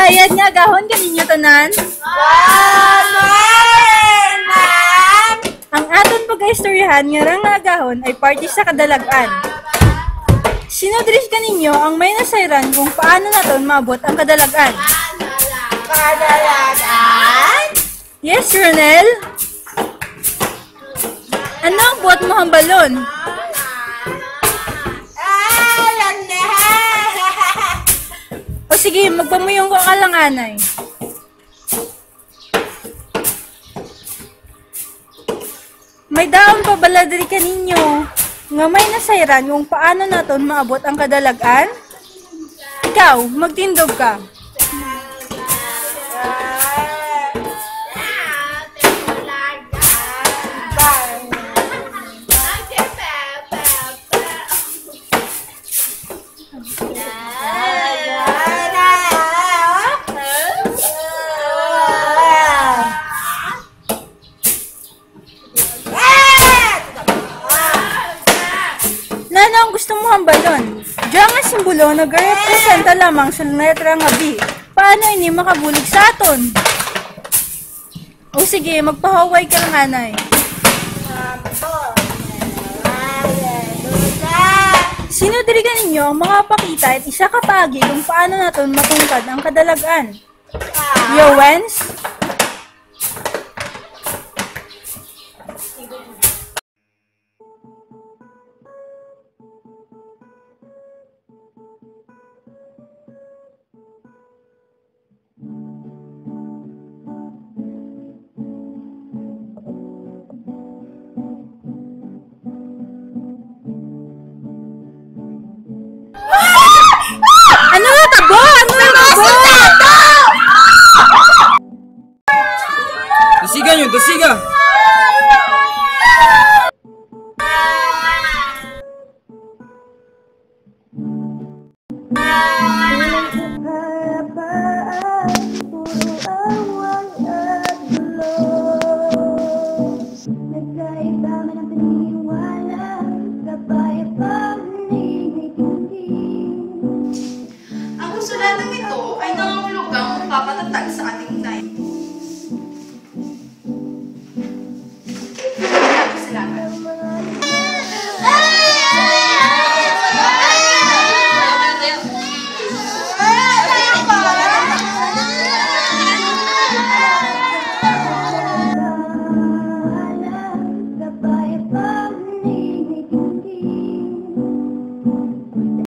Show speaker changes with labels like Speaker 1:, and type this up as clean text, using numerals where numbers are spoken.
Speaker 1: Ayat nga gahon kaninyo tanan. Ang aton pagkaistoryahan nga rang nga gahon ay party sa kadalagan. Sinodris kaninyo ang may nasayran kung paano naton maabot ang kadalagan.
Speaker 2: Kadalagan?
Speaker 1: Yes, Ronel? Ano ang buhat mo hambalon? O sige, magpamuyong ko ka lang, anay. May daon pa baladri kaninyo nga may nasayran kung paano naton maabot ang kadalagan? Ikaw, magtindog ka. Ano ang gusto mo hambalon? Diyan nga simbolo nag-representa lamang sa letra nga B. Paano ini makabulig sa aton? O sige, magpahaway ka lang, anay. Sino diri ninyo ang makapakita at isa kapagi kung paano naton matungkad ang kadalagan? Yowens? Ano na tabo? Ano na tabo?
Speaker 3: Dasiga nyo, dasiga!